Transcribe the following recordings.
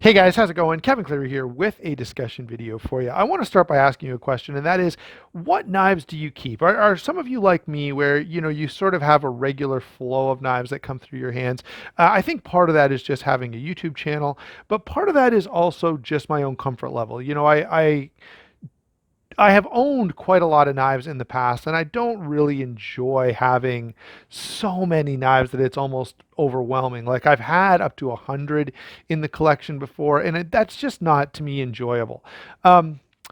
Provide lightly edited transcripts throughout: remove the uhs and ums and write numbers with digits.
Hey guys, how's it going? Kevin Cleary here with a discussion video for you. I want to start by asking you a question, and that is, what knives do you keep? Are some of you like me where, you sort of have a regular flow of knives that come through your hands? I think part of that is just having a YouTube channel, but part of that is also just my own comfort level. I have owned quite a lot of knives in the past, and I don't really enjoy having so many knives that it's almost overwhelming. Like I've had up to 100 in the collection before, and that's just not to me enjoyable.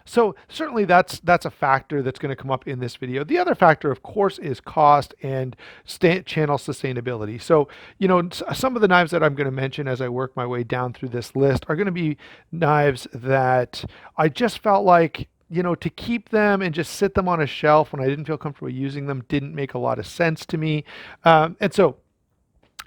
So certainly that's a factor that's going to come up in this video. The other factor, of course, is cost and channel sustainability. So, some of the knives that I'm going to mention as I work my way down through this list are going to be knives that I just felt like to keep them and just sit them on a shelf when I didn't feel comfortable using them didn't make a lot of sense to me. And so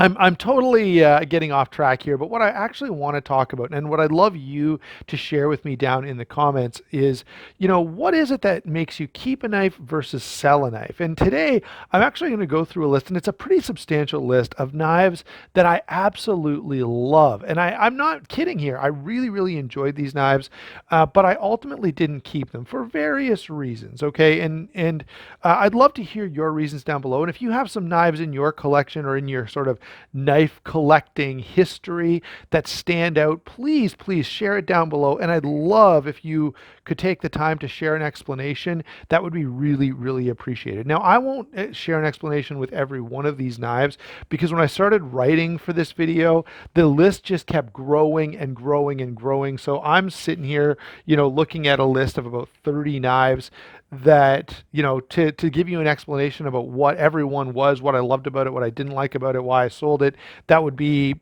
I'm totally getting off track here, but what I actually want to talk about and what I'd love you to share with me down in the comments is, what is it that makes you keep a knife versus sell a knife? And today I'm actually going to go through a list, and it's a pretty substantial list of knives that I absolutely love. And I'm not kidding here. I really, really enjoyed these knives, but I ultimately didn't keep them for various reasons. Okay. And I'd love to hear your reasons down below. And if you have some knives in your collection or in your sort of knife collecting history that stand out, please share it down below. And I'd love if you could take the time to share an explanation. That would be really, really appreciated. Now, I won't share an explanation with every one of these knives because when I started writing for this video, the list just kept growing and growing and growing. So I'm sitting here, looking at a list of about 30 knives that, to give you an explanation about what everyone was, what I loved about it, what I didn't like about it, why I sold it, that would be,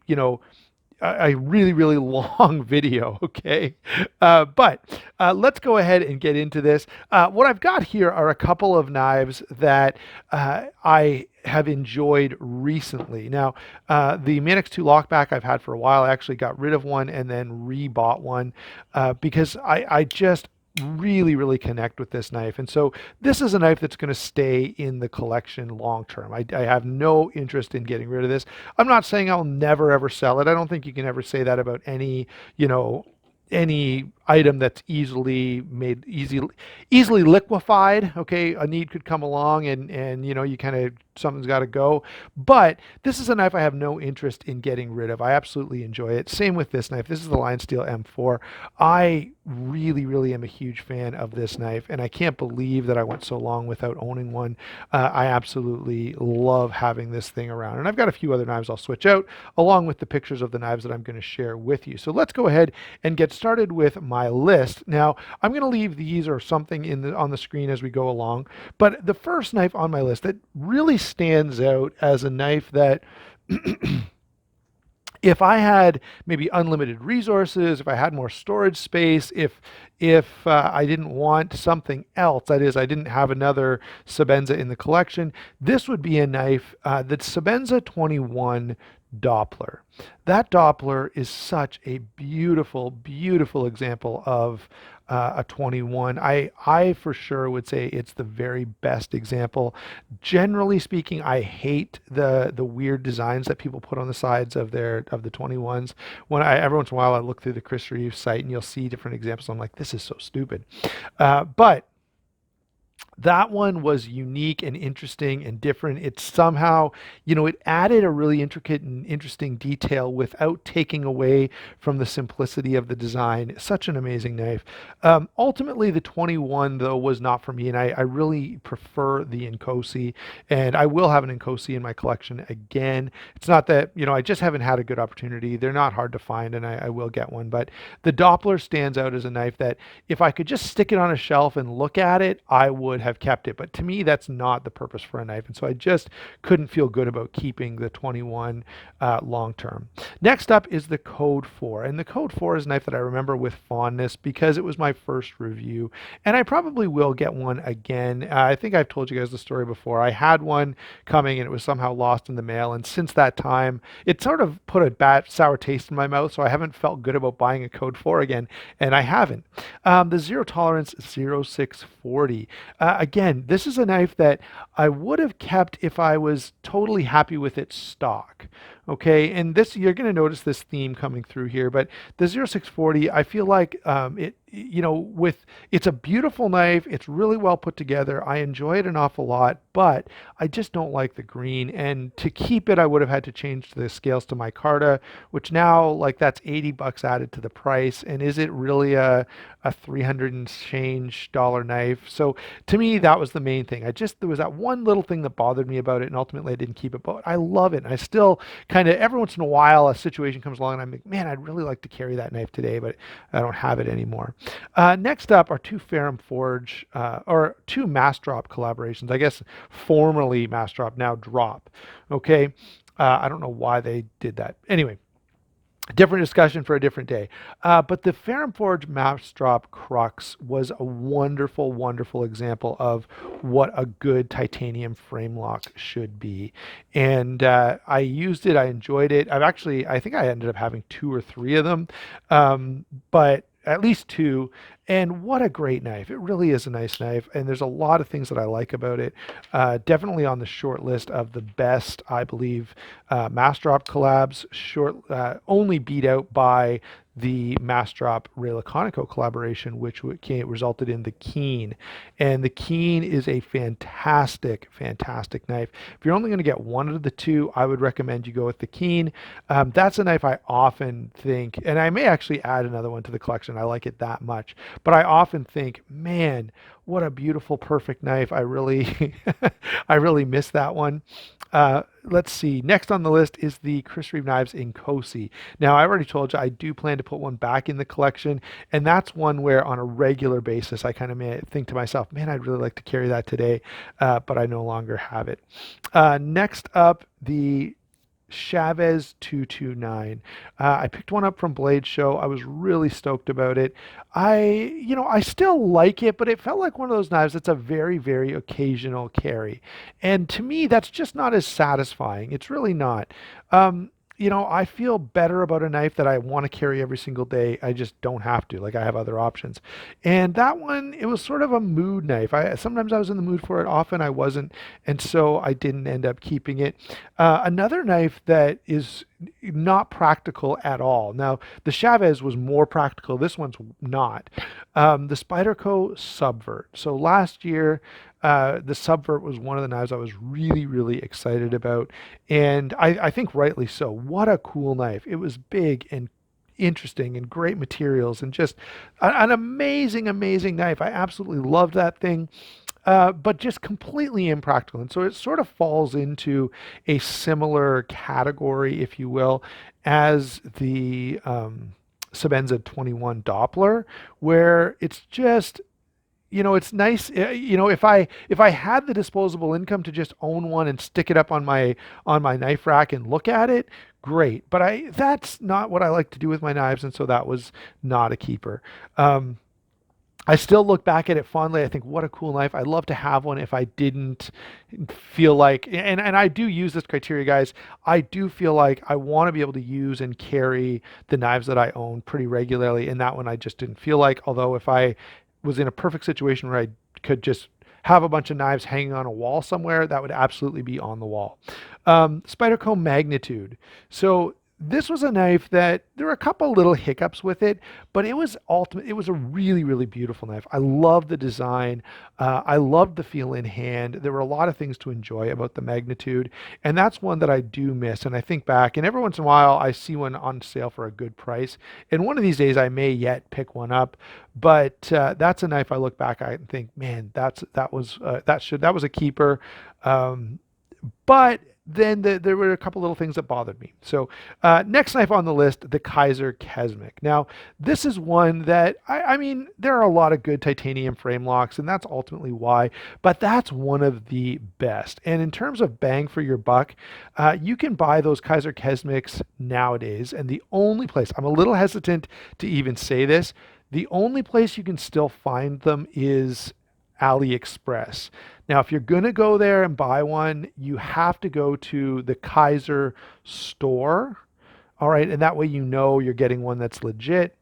a really, really long video, okay? But let's go ahead and get into this. What I've got here are a couple of knives that I have enjoyed recently. Now, the Manix 2 lockback I've had for a while. I actually got rid of one and then rebought one because I just really connect with this knife. And so this is a knife that's going to stay in the collection long term. I have no interest in getting rid of this. I'm not saying I'll never ever sell it. I don't think you can ever say that about any, any item that's easily liquefied. Okay, a need could come along and you kind of, something's got to go. But this is a knife I have no interest in getting rid of. I absolutely enjoy it. Same with this knife. This is the Lion Steel M4. I really am a huge fan of this knife, and I can't believe that I went so long without owning one. I absolutely love having this thing around, and I've got a few other knives I'll switch out along with the pictures of the knives that I'm going to share with you. So let's go ahead and get started with my list. Now, I'm going to leave these or something on the screen as we go along, but the first knife on my list that really stands out as a knife that if I had maybe unlimited resources, if I had more storage space, if I didn't want something else, that is, I didn't have another Sebenza in the collection, this would be a knife that's Sebenza 21 Doppler. That Doppler is such a beautiful example of a 21. I for sure would say it's the very best example. Generally speaking, I hate the weird designs that people put on the sides of the 21s. Every once in a while I look through the Chris Reeve site and you'll see different examples. I'm like, this is so stupid. But that one was unique and interesting and different. It somehow, it added a really intricate and interesting detail without taking away from the simplicity of the design. Such an amazing knife. Ultimately, the 21, though, was not for me, and I really prefer the Inkosi, and I will have an Inkosi in my collection again. It's not that, I just haven't had a good opportunity. They're not hard to find, and I will get one, but the Doppler stands out as a knife that if I could just stick it on a shelf and look at it, I would have kept it. But to me, that's not the purpose for a knife. And so I just couldn't feel good about keeping the 21 long term. Next up is the Code 4. And the Code 4 is a knife that I remember with fondness because it was my first review. And I probably will get one again. I think I've told you guys the story before. I had one coming and it was somehow lost in the mail. And since that time, it sort of put a bad, sour taste in my mouth. So I haven't felt good about buying a Code 4 again. And I haven't. The Zero Tolerance 0640. Again, this is a knife that I would have kept if I was totally happy with its stock. Okay, and this you're going to notice this theme coming through here, but the 0640, I feel like with it's a beautiful knife. It's really well put together. I enjoy it an awful lot, but I just don't like the green. And to keep it, I would have had to change the scales to micarta, which now like that's $80 added to the price. And is it really a 300 and change dollar knife? So to me, that was the main thing. There was that one little thing that bothered me about it, and ultimately I didn't keep it. But I love it, and I still kind of every once in a while a situation comes along, and I'm like, man, I'd really like to carry that knife today, but I don't have it anymore. Next up are two Ferrum Forge or two Massdrop collaborations. I guess formerly Massdrop, now Drop. Okay. I don't know why they did that. Anyway, different discussion for a different day. But the Ferrum Forge Massdrop Crux was a wonderful, wonderful example of what a good titanium frame lock should be. And I used it. I enjoyed it. I think I ended up having two or three of them, but at least two. And what a great knife. It really is a nice knife. And there's a lot of things that I like about it. Definitely on the short list of the best, I believe, Massdrop collabs, only beat out by the Massdrop Ray Laconico collaboration, which resulted in the Keen. And the Keen is a fantastic, fantastic knife. If you're only going to get one of the two, I would recommend you go with the Keen. That's a knife I often think, and I may actually add another one to the collection. I like it that much. But I often think, man, what a beautiful, perfect knife. I really, I really miss that one. Let's see. Next on the list is the Chris Reeve Knives Inkosi. Now, I already told you I do plan to put one back in the collection, and that's one where on a regular basis I kind of may think to myself, man, I'd really like to carry that today, but I no longer have it. Next up, the Chavez 229. I picked one up from Blade Show. I was really stoked about it. I still like it, but it felt like one of those knives that's a very, very occasional carry. And to me, that's just not as satisfying. It's really not. I feel better about a knife that I want to carry every single day. I just don't have to. Like I have other options. And that one, it was sort of a mood knife. Sometimes I was in the mood for it, often I wasn't, and so I didn't end up keeping it. Another knife that is not practical at all. Now, the Chavez was more practical. This one's not. The Spyderco Subvert. So last year, the Subvert was one of the knives I was really, really excited about. And I think rightly so. What a cool knife. It was big and interesting and great materials and just an amazing, amazing knife. I absolutely loved that thing. But just completely impractical. And so it sort of falls into a similar category, if you will, as the Sebenza 21 Doppler, where it's just it's nice. If I had the disposable income to just own one and stick it up on my knife rack and look at it, great. But that's not what I like to do with my knives, and so that was not a keeper. I still look back at it fondly. I think, what a cool knife. I'd love to have one if I didn't feel like, and I do use this criteria, guys. I do feel like I want to be able to use and carry the knives that I own pretty regularly. And that one I just didn't feel like, although if I was in a perfect situation where I could just have a bunch of knives hanging on a wall somewhere, that would absolutely be on the wall. Spyderco Magnitude. So this was a knife that there were a couple little hiccups with it, but it was ultimate. It was a really, really beautiful knife. I loved the design. I loved the feel in hand. There were a lot of things to enjoy about the Magnitude, and that's one that I do miss. And I think back, and every once in a while I see one on sale for a good price. And one of these days I may yet pick one up. But that's a knife I look back at and think, man, that was a keeper. But then there were a couple little things that bothered me. So next knife on the list, the Kaiser Kesmic. Now, this is one that, I mean, there are a lot of good titanium frame locks, and that's ultimately why, but that's one of the best. And in terms of bang for your buck, you can buy those Kaiser Kesmics nowadays, and the only place, I'm a little hesitant to even say this, the only place you can still find them is AliExpress. Now, if you're going to go there and buy one, you have to go to the Kaiser store. All right. And that way, you're getting one that's legit.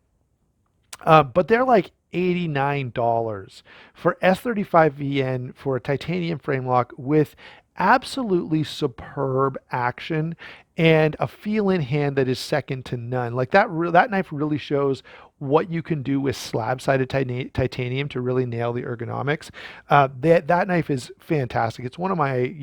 But they're like $89 for S35VN for a titanium frame lock with absolutely superb action and a feel in hand that is second to none. Like that knife really shows what you can do with slab-sided titanium to really nail the ergonomics. That knife is fantastic. It's one of my,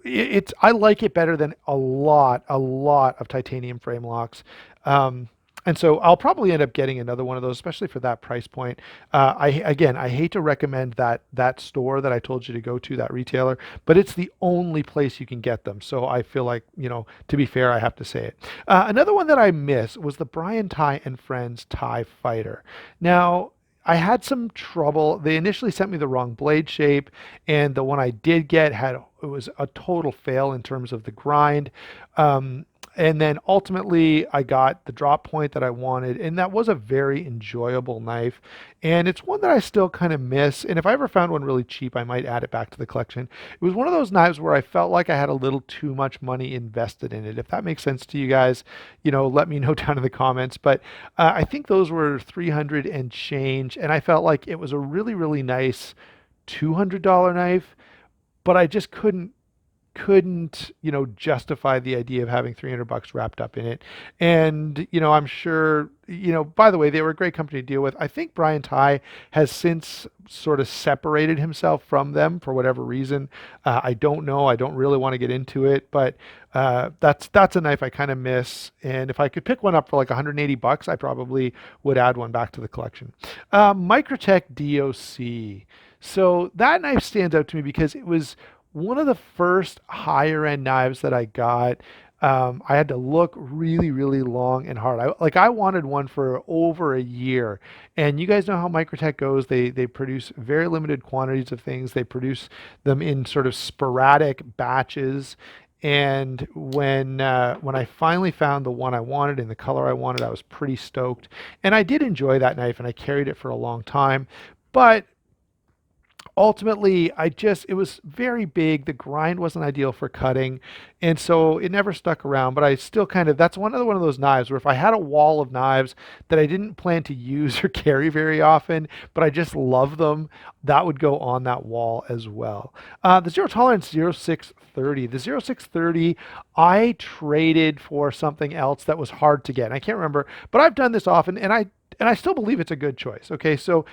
it's I like it better than a lot of titanium frame locks. Um, and so I'll probably end up getting another one of those, especially for that price point. I hate to recommend that store that I told you to go to, that retailer, but it's the only place you can get them. So I feel like, to be fair, I have to say it. Another one that I missed was the Brian Ty and Friends TIE Fighter. Now, I had some trouble. They initially sent me the wrong blade shape, and the one I did get it was a total fail in terms of the grind. Um, and then ultimately, I got the drop point that I wanted, and that was a very enjoyable knife. And it's one that I still kind of miss. And if I ever found one really cheap, I might add it back to the collection. It was one of those knives where I felt like I had a little too much money invested in it. If that makes sense to you guys, let me know down in the comments. But I think those were 300 and change, and I felt like it was a really, really nice $200 knife, but I just couldn't justify the idea of having 300 bucks wrapped up in it. And I'm sure, by the way, they were a great company to deal with. I think Brian Ty has since sort of separated himself from them for whatever reason. I don't know. I don't really want to get into it, but that's a knife I kind of miss. And if I could pick one up for like 180 bucks, I probably would add one back to the collection. Microtech DOC. So that knife stands out to me because it was one of the first higher end knives that I got. I had to look really, really long and hard. I wanted one for over a year, and you guys know how Microtech goes. They produce very limited quantities of things. They produce them in sort of sporadic batches. And when I finally found the one I wanted in the color I wanted, I was pretty stoked. And I did enjoy that knife, and I carried it for a long time. But ultimately, it was very big. The grind wasn't ideal for cutting, and so it never stuck around. But I still that's one of those knives where if I had a wall of knives that I didn't plan to use or carry very often, but I just love them, that would go on that wall as well. The zero tolerance 0630. The 0630 I traded for something else that was hard to get. And I can't remember, but I've done this often, and I still believe it's a good choice. Okay, so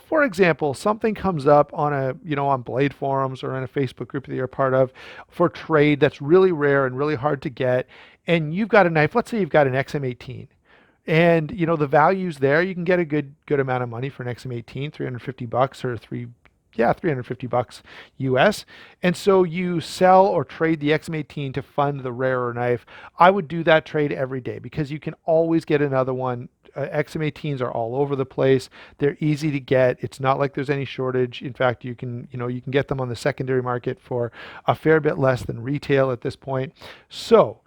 for example, something comes up on Blade forums or in a Facebook group that you're a part of for trade that's really rare and really hard to get, and you've got a knife. Let's say you've got an XM18, and the value's there. You can get a good amount of money for an XM18, 350 bucks or 350 bucks US. And so you sell or trade the XM18 to fund the rarer knife. I would do that trade every day because you can always get another one. XM18s are all over the place. They're easy to get. It's not like there's any shortage. In fact, you can get them on the secondary market for a fair bit less than retail at this point. So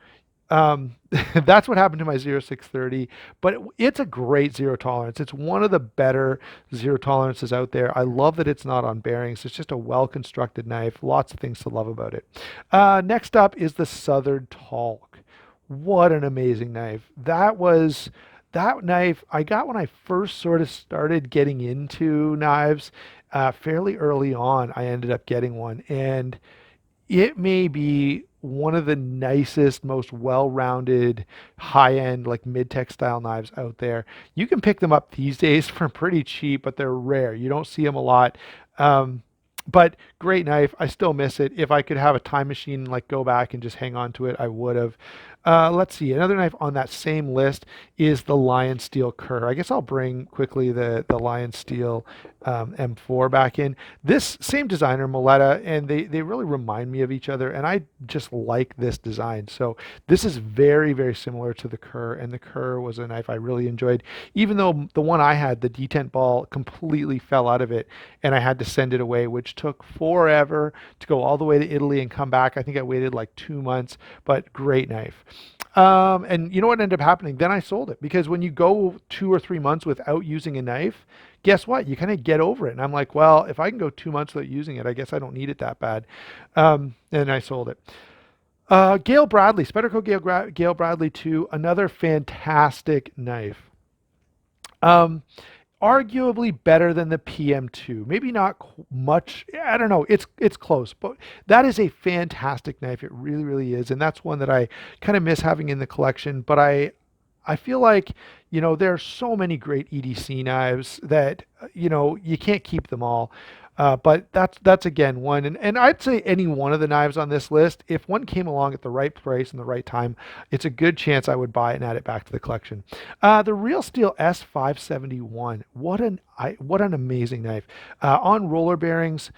that's what happened to my 0630, but it's a great zero tolerance. It's one of the better zero tolerances out there. I love that it's not on bearings. It's just a well-constructed knife. Lots of things to love about it. Next up is the Southern Talk. What an amazing knife. That knife I got when I first sort of started getting into knives. Fairly early on, I ended up getting one, and it may be one of the nicest, most well-rounded, high-end, like mid-tech style knives out there. You can pick them up these days for pretty cheap, but they're rare. You don't see them a lot. Um, but great knife. I still miss it. If I could have a time machine, like go back and just hang on to it, I would have. Let's see. Another knife on that same list is the Lion Steel Kerr. I guess I'll bring quickly the Lion Steel M4 back in. This same designer, Moletta, and they really remind me of each other, and I just like this design. So this is very, very similar to the Kerr, and the Kerr was a knife I really enjoyed, even though the one I had, the detent ball, completely fell out of it, and I had to send it away, which took forever to go all the way to Italy and come back. I think I waited like 2 months, but great knife. And you know what ended up happening? Then I sold it because when you go 2 or 3 months without using a knife, guess what? You kind of get over it. And I'm like, well, if I can go 2 months without using it, I guess I don't need it that bad. And I sold it. Gale Bradley, Spyderco Gale Bradley 2, another fantastic knife. Um, arguably better than the PM2. Maybe not much. I don't know. It's close, but that is a fantastic knife. It really, really is, and that's one that I kind of miss having in the collection. But I feel like, there are so many great EDC knives that, you can't keep them all. But that's again one, and I'd say any one of the knives on this list, if one came along at the right price and the right time, it's a good chance I would buy it and add it back to the collection. The Real Steel S571, what an amazing knife, on roller bearings.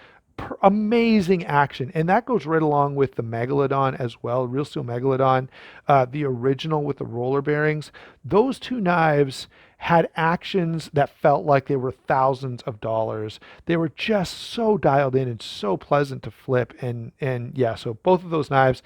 Amazing action, and that goes right along with the Megalodon as well, Real Steel Megalodon, the original with the roller bearings. Those two knives had actions that felt like they were thousands of dollars. They were just so dialed in and so pleasant to flip, and yeah, so both of those knives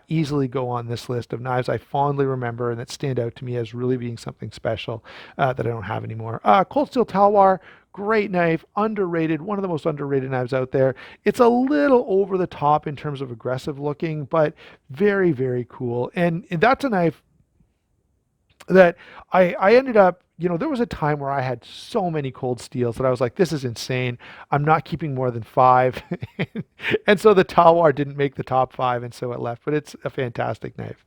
easily go on this list of knives I fondly remember and that stand out to me as really being something special that I don't have anymore. Cold Steel Talwar. Great knife, underrated, one of the most underrated knives out there. It's a little over the top in terms of aggressive looking, but very, very cool. And that's a knife that I ended up, there was a time where I had so many cold steels that I was like, this is insane. I'm not keeping more than five. And so the Talwar didn't make the top five, and so it left, but it's a fantastic knife.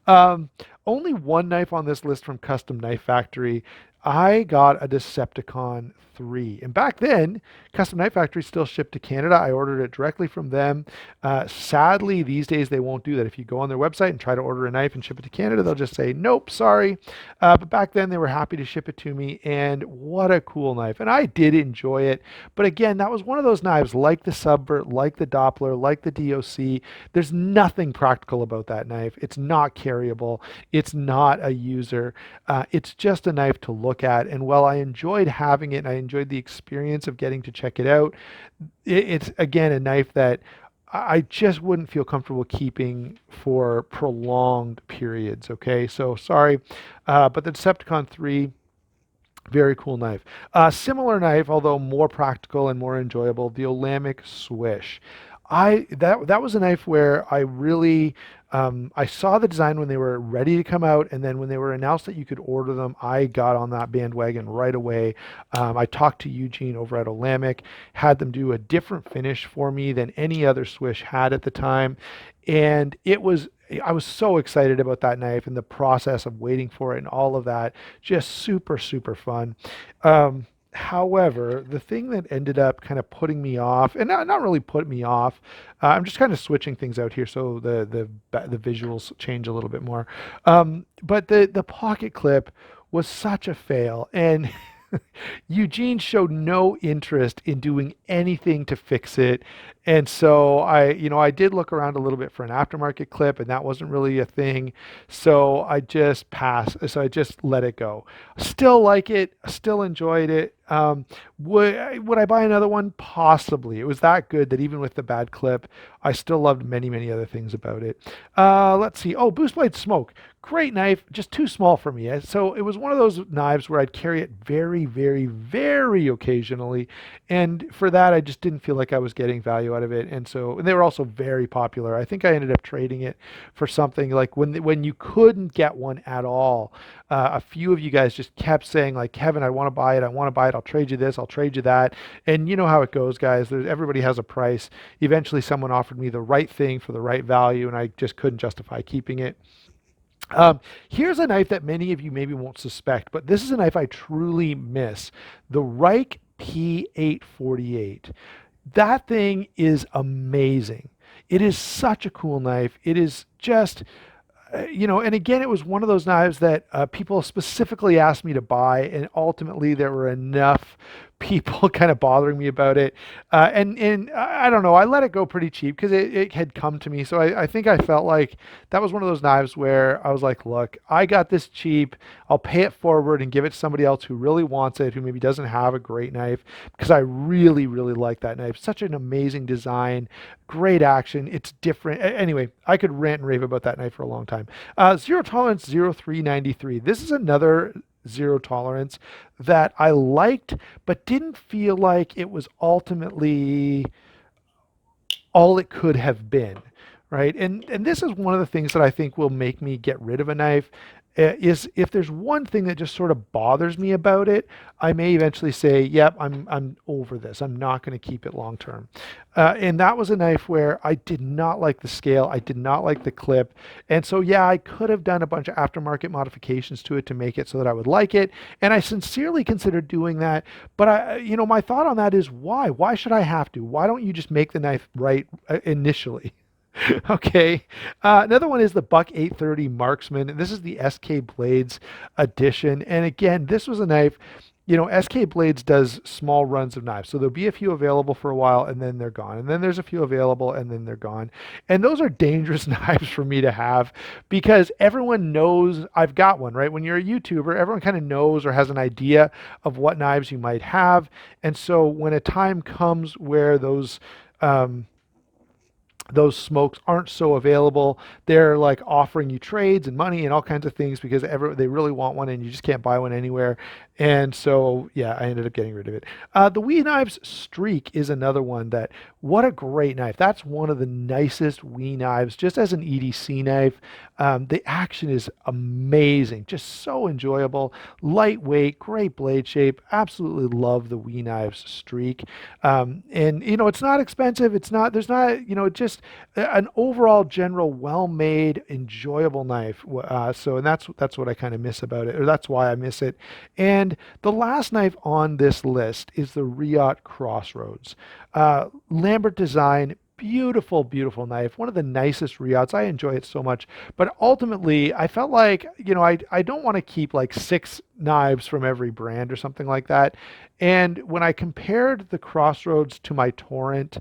Um, Only one knife on this list from Custom Knife Factory. I got a Decepticon 3. And back then, Custom Knife Factory still shipped to Canada. I ordered it directly from them. Sadly, these days they won't do that. If you go on their website and try to order a knife and ship it to Canada, they'll just say, nope, sorry. But back then they were happy to ship it to me. And what a cool knife. And I did enjoy it. But again, that was one of those knives like the Subvert, like the Doppler, like the DOC. There's nothing practical about that knife. It's not carryable. It's not a user. It's just a knife to look at. And while I enjoyed having it and I enjoyed the experience of getting to check it out, it's again a knife that I just wouldn't feel comfortable keeping for prolonged periods. Okay, so sorry, but the Decepticon 3. Very cool knife. Similar knife, although more practical and more enjoyable, the Lamech Swish. That was a knife where I really I saw the design when they were ready to come out, and then when they were announced that you could order them, I got on that bandwagon right away. I talked to Eugene over at Lamech, had them do a different finish for me than any other Swish had at the time, and I was so excited about that knife and the process of waiting for it and all of that. Just super, super fun. However, the thing that ended up kind of putting me off, and not really put me off, I'm just kind of switching things out here so the visuals change a little bit more. But the pocket clip was such a fail, and Eugene showed no interest in doing anything to fix it. And so I did look around a little bit for an aftermarket clip, and that wasn't really a thing. So I just passed. So I just let it go. Still like it, still enjoyed it. Would I buy another one? Possibly. It was that good that even with the bad clip, I still loved many, many other things about it. Let's see. Oh, Boost Blade Smoke. Great knife, just too small for me. So it was one of those knives where I'd carry it very, very, very occasionally. And for that, I just didn't feel like I was getting value out of it. And they were also very popular. I think I ended up trading it for something like when you couldn't get one at all. A few of you guys just kept saying like, Kevin, I want to buy it. I want to buy it. I'll trade you this. I'll trade you that. And you know how it goes, guys. Everybody has a price. Eventually, someone offered me the right thing for the right value, and I just couldn't justify keeping it. Here's a knife that many of you maybe won't suspect, but this is a knife I truly miss. The Reich P848. That thing is amazing. It is such a cool knife. It is just, and again, it was one of those knives that people specifically asked me to buy, and ultimately there were enough people kind of bothering me about it. And I don't know, I let it go pretty cheap because it had come to me. So I think I felt like that was one of those knives where I was like, look, I got this cheap. I'll pay it forward and give it to somebody else who really wants it, who maybe doesn't have a great knife, because I really, really like that knife. Such an amazing design, great action. It's different. Anyway, I could rant and rave about that knife for a long time. Zero Tolerance 0393. This is another zero tolerance that I liked, but didn't feel like it was ultimately all it could have been, right? And this is one of the things that I think will make me get rid of a knife. is if there's one thing that just sort of bothers me about it, I may eventually say, yep, I'm over this. I'm not going to keep it long term. And that was a knife where I did not like the scale. I did not like the clip. And so, yeah, I could have done a bunch of aftermarket modifications to it to make it so that I would like it. And I sincerely considered doing that. But my thought on that is why? Why should I have to? Why don't you just make the knife right initially? Okay. Another one is the Buck 830 Marksman. And this is the SK Blades edition. And again, this was a knife. SK Blades does small runs of knives. So there'll be a few available for a while and then they're gone. And then there's a few available and then they're gone. And those are dangerous knives for me to have because everyone knows I've got one, right? When you're a YouTuber, everyone kind of knows or has an idea of what knives you might have. And so when a time comes where those smokes aren't so available. They're like offering you trades and money and all kinds of things because they really want one and you just can't buy one anywhere. And so, yeah, I ended up getting rid of it. The Wee Knives Streak is another one that, what a great knife. That's one of the nicest Wee knives, just as an EDC knife. The action is amazing, just so enjoyable, lightweight, great blade shape. Absolutely love the Wee Knives Streak. And it's not expensive. There's not, just an overall general well-made, enjoyable knife. And that's what I kind of miss about it, or that's why I miss it. And the last knife on this list is the Riot Crossroads. Lambert design, beautiful, beautiful knife. One of the nicest Riots. I enjoy it so much. But ultimately, I felt like, I don't want to keep like 6 knives from every brand or something like that. And when I compared the Crossroads to my Torrent,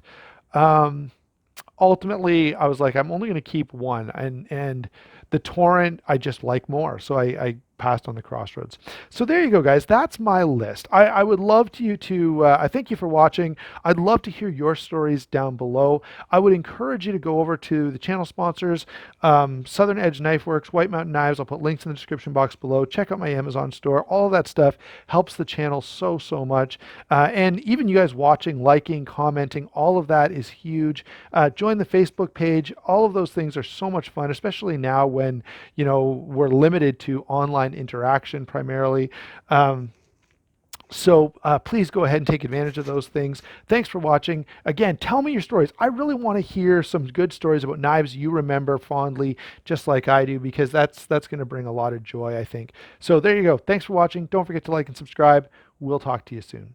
ultimately I was like, I'm only going to keep one, and the Torrent I just like more, so I passed on the Crossroads. So there you go, guys. That's my list. I would love to I thank you for watching. I'd love to hear your stories down below. I would encourage you to go over to the channel sponsors, Southern Edge Knife Works, White Mountain Knives. I'll put links in the description box below. Check out my Amazon store. All of that stuff helps the channel so much. And even you guys watching, liking, commenting, all of that is huge. Join the Facebook page. All of those things are so much fun, especially now when we're limited to online interaction primarily. So please go ahead and take advantage of those things. Thanks for watching. Again, tell me your stories. I really want to hear some good stories about knives you remember fondly, just like I do, because that's going to bring a lot of joy, I think. So there you go. Thanks for watching. Don't forget to like and subscribe. We'll talk to you soon.